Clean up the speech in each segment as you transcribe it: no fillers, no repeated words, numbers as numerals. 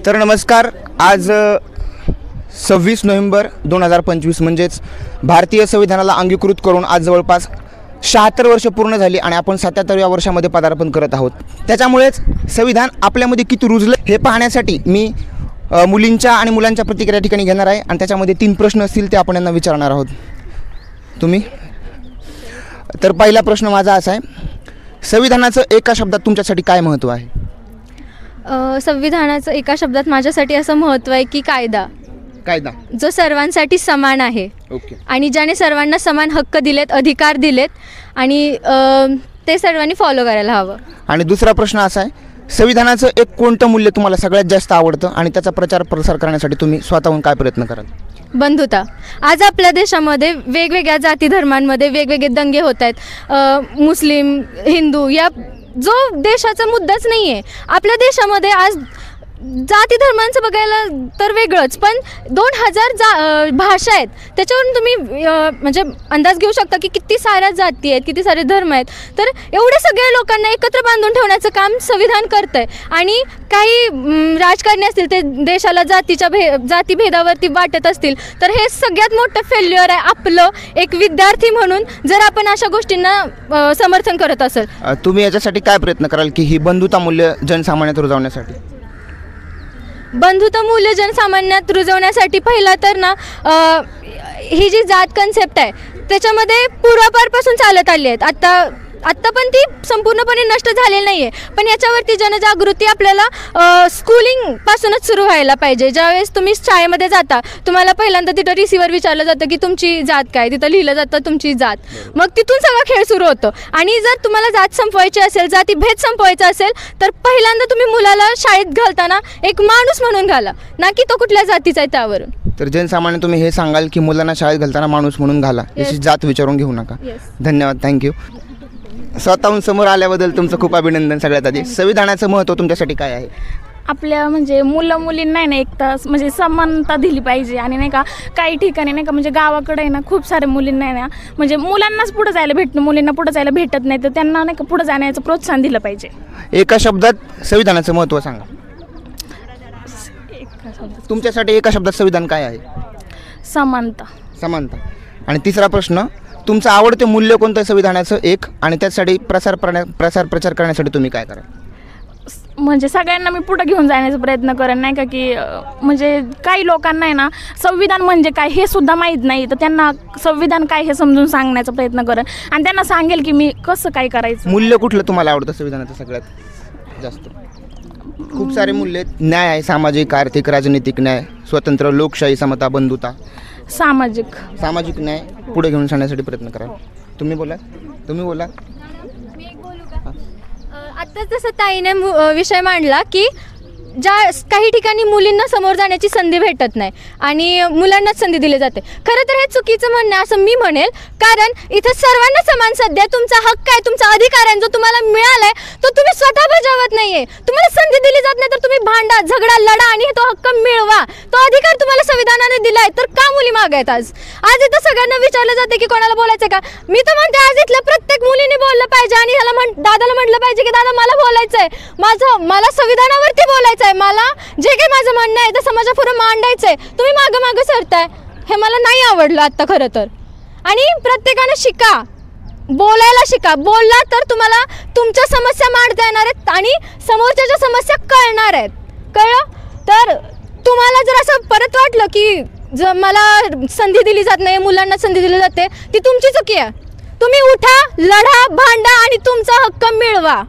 तर नमस्कार, आज 26 नोव्हेंबर 2025 म्हणजेच भारतीय संविधानाला अंगीकृत करून आज जवळपास 76 वर्ष पूर्ण झाली आणि आपण 77व्या वर्षामध्ये पदार्पण करत आहोत। त्याच्यामुळेच संविधान आपल्यामध्ये किती रुजलं हे पाहण्यासाठी मी मुलींच्या आणि मुलांच्या प्रतिक्रिया ठिकाणी घेणार आहे आणि त्याच्यामध्ये 3 प्रश्न असतील ते आपण यांना विचारणार आहोत। तुम्ही तर पहिला प्रश्न माझा असा आहे, संविधानाचं एका शब्दात तुमच्यासाठी काय महत्त्व आहे? संविधानाचं एका शब्दात माझ्यासाठी असं महत्त्व आहे की कायदा जो सर्वांसाठी समान आहे। ओके। आणि ज्याने सर्वांना समान हक्क दिलेत, अधिकार दिलेत आणि ते सर्वांनी फॉलो करायला हवं। आणि दुसरा प्रश्न असा आहे, संविधानाचं एक कोणतं मूल्य तुम्हाला सगळ्यात जास्त आवडतं आणि त्याचा प्रचार प्रसार करण्यासाठी तुम्ही स्वतःहून काय प्रयत्न कराल? बंधुता। आज आपल्या देशामध्ये वेगवेगळ्या जाती धर्मांमध्ये वेगवेगळे दंगे होत आहेत। मुस्लिम, हिंदू या जो देशाचा मुद्दाच नाही आहे। आपल्या देशामध्ये आज जाती धर्मांचं बघायला तर वेगळंच, पण 2000 भाषा आहेत, त्याच्यावरून तुम्ही म्हणजे अंदाज घेऊ शकता की किती साऱ्या जाती आहेत, किती सारे धर्म आहेत। तर एवढे सगळे लोकांना एकत्र बांधून ठेवण्याचं काम संविधान करतंय। आणि काही राजकारणी असतील ते देशाला जातीभेदावरती वाटत असतील तर हे सगळ्यात मोठं फेल्युअर आहे आपलं एक विद्यार्थी म्हणून, जर आपण अशा गोष्टींना समर्थन करत असेल। तुम्ही याच्यासाठी काय प्रयत्न कराल की ही बंधुता मूल्य जनसामान्यात रुजवण्यासाठी? बंधुता मूल्य जनसामान्यात रुजवण्यासाठी पहिला तर ना ही जी जात कन्सेप्ट आहे त्याच्यामध्ये पूर्वापारपासून चालत आली आहेत। आत्ता पण ती संपूर्णपणे नष्ट झालेली नाही आहे, पण याच्यावरती जनजागृती आपल्याला स्कूलिंगपासूनच सुरू व्हायला पाहिजे। ज्यावेळेस तुम्ही शाळेमध्ये जाता तुम्हाला पहिल्यांदा तिथं रिसिव्हर विचारलं जातं की तुमची जात काय, तिथं लिहिलं जातं तुमची जात, मग तिथून सगळा खेळ सुरू होतो। आणि जर तुम्हाला जात संपवायची असेल, जातीभेद संपवायचा असेल तर पहिल्यांदा तुम्ही मुलाला शाळेत घालताना एक माणूस म्हणून घाला, ना की तो कुठल्या जातीचा आहे त्यावरून। तर जनसामान्य तुम्ही हे सांगाल की मुलांना शाळेत घालताना माणूस म्हणून घाला, याची जात विचारून घेऊ नका। धन्यवाद, थँक्यू। स्वतःहून समोर आल्याबद्दल तुमचं खूप अभिनंदन। सगळ्यात आधी संविधानाचं महत्त्व तुमच्यासाठी काय आहे? आपल्या म्हणजे मुलं मुलींना नाही एक तर म्हणजे समानता दिली पाहिजे। आणि नाही का काही ठिकाणी नाही का म्हणजे गावाकडे आहे ना खूप सारे मुलींना आहे ना म्हणजे मुलांनाच पुढे जायला भेटतं, मुलींना पुढे जायला भेटत नाही, तर त्यांना नाही का पुढे जाण्याचं प्रोत्साहन दिलं पाहिजे। एका शब्दात संविधानाचं महत्त्व सांगा। तुमच्यासाठी एका शब्दात संविधान काय आहे? समानता। आणि तिसरा प्रश्न, तुमचं आवडते मूल्य कोणतं संविधानाचं एक, आणि त्यासाठी प्रचार करण्यासाठी तुम्ही काय कराल? म्हणजे सगळ्यांना मी पुढे घेऊन जाण्याचा प्रयत्न करेन, नाही का की म्हणजे काही लोकांना आहे ना संविधान म्हणजे काय हे सुद्धा माहीत नाही, तर त्यांना संविधान काय हे समजून सांगण्याचा प्रयत्न करेन आणि त्यांना सांगेल की मी कसं काय करायचं। मूल्य कुठलं तुम्हाला आवडतं संविधानाचं सगळ्यात जास्त? खूप सारे मूल्य आहेत, न्याय आहे, सामाजिक, आर्थिक, राजनैतिक न्याय, स्वतंत्र, लोकशाही, समता, बंधुता, सामाजिक न्याय पुढे घेऊन जाण्यासाठी प्रयत्न करा। तुम्ही बोला। मी एक बोलू का? आत्ताच जसं ताईने विषय मांडला की काही ठिकाणी मुलींना समोर जाण्याची संधी भेटत नाही आणि मुलांनाच संधी दिली जाते। खरं तर हे चुकीचं म्हणणं आहे असं मी म्हणेल, कारण इथं सर्वांना समान सध्या तुमचा हक्क आहे, तुमचा अधिकार आहे, जो तुम्हाला मिळालाय तो तुम्ही स्वतः बजावत नाहीये। तुम्हाला संधी दिली जात नाही तर तुम्ही भांडा, झगडा, लढा आणि तो हक्क मिळवा। तो अधिकार तुम्हाला संविधानाने दिलाय, तर का मुली मागे आहेत? आज इथं सगळ्यांना विचारलं जाते की कोणाला बोलायचं का? मी तर म्हणते आज इथल्या प्रत्येक मुलीने बोललं पाहिजे आणि दादाला म्हटलं पाहिजे की दादा मला बोलायचंय, मला संविधानावरती बोलायचंय, मला जे काही माझं म्हणणं आहे ते समाजापुढे मांडायचंय। तुम्ही मागं सरताय, हे मला नाही आवडलं आता खरं तर। आणि प्रत्येकाने शिका, बोलायला शिका। बोलला तर तुम्हाला तुमच्या समस्या मांडता येणार आहेत आणि समोरच्या समस्या कळणार आहेत। कळलं? तर तुम्हाला जर असं परत वाटलं की जर मला संधी दिली जात नाही, मुलांना संधी दिली जाते, ती तुमची चुकी आहे। तुम्ही उठा, लढा, भांडा आणि तुमचा हक्क मिळवा।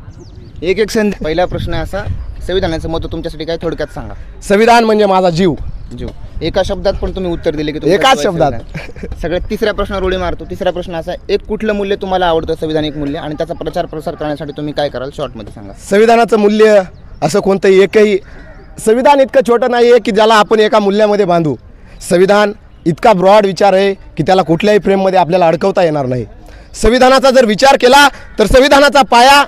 एक संधी। पहिला प्रश्न असा, संविधानाचं महत्त्व तुमच्यासाठी काय थोडक्यात सांगा? संविधान म्हणजे माझा जीव। एका शब्दात पण तुम्ही उत्तर दिले की एकाच शब्दात। सगळ्यात तिसऱ्या प्रश्नावर उडी मारतो। तिसरा प्रश्न असा, एक कुठलं मूल्य तुम्हाला आवडतं संविधानिक मूल्य आणि त्याचा प्रचार प्रसार करण्यासाठी तुम्ही काय कराल? शॉर्टमध्ये सांगा। संविधानाचं मूल्य असं कोणतंही एकही संविधान इतकं छोटं नाही आहे की ज्याला आपण एका मूल्यामध्ये बांधू। संविधान इतका ब्रॉड विचार आहे की त्याला कुठल्याही फ्रेममध्ये आपल्याला अडकवता येणार नाही। संविधानाचा जर विचार केला तर संविधानाचा पाया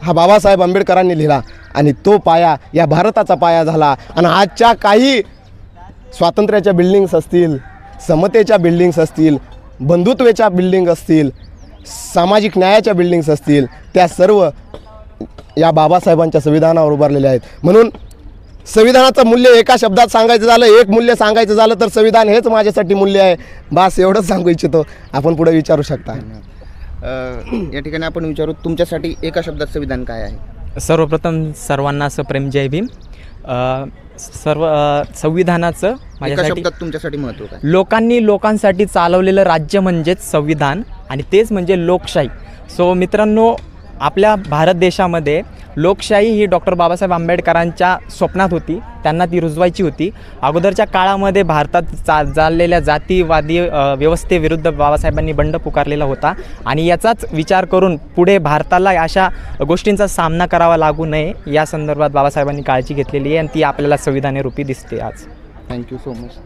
हा बाबासाहेब आंबेडकरांनी लिहिला आणि तो पाया या भारताचा पाया झाला। आणि आजच्या काही स्वातंत्र्याच्या बिल्डिंग्स असतील, समतेच्या बिल्डिंग्स असतील, बंधुत्वाच्या बिल्डिंग असतील, सामाजिक न्यायाच्या बिल्डिंग्स असतील, त्या सर्व या बाबासाहेबांच्या संविधानावर उभारलेल्या आहेत। म्हणून संविधानाचं मूल्य एका शब्दात सांगायचं झालं, एक मूल्य सांगायचं झालं तर संविधान हेच माझ्यासाठी मूल्य आहे. बस एवढंच सांगू इच्छितो. आपण पुढे विचारू शकता. या ठिकाणी आपण विचारू, तुमच्यासाठी एका शब्दात संविधान काय आहे? सर्वप्रथम सर्वांना असं प्रेम जय भीम. संविधानाचं एका माझ्यासाठी शब्दात तुमच्यासाठी महत्त्व काय? लोकांनी लोकांसाठी चालवलेलं राज्य म्हणजेच संविधान आणि तेच म्हणजे लोकशाही. सो मित्रांनो, आपल्या भारत देशामध्ये लोकशाही ही डॉक्टर बाबासाहेब आंबेडकरांच्या स्वप्नात होती, त्यांना ती रुजवायची होती. अगोदरच्या काळामध्ये भारतात चाललेल्या जातीवादी व्यवस्थेविरुद्ध बाबासाहेबांनी बंड पुकारलेला होता आणि याचाच विचार करून पुढे भारताला अशा गोष्टींचा सामना करावा लागू नये या संदर्भात बाबासाहेबांनी काळजी घेतलेली आहे आणि ती आपल्याला संविधानारूपी दिसते आज. Thank you so much.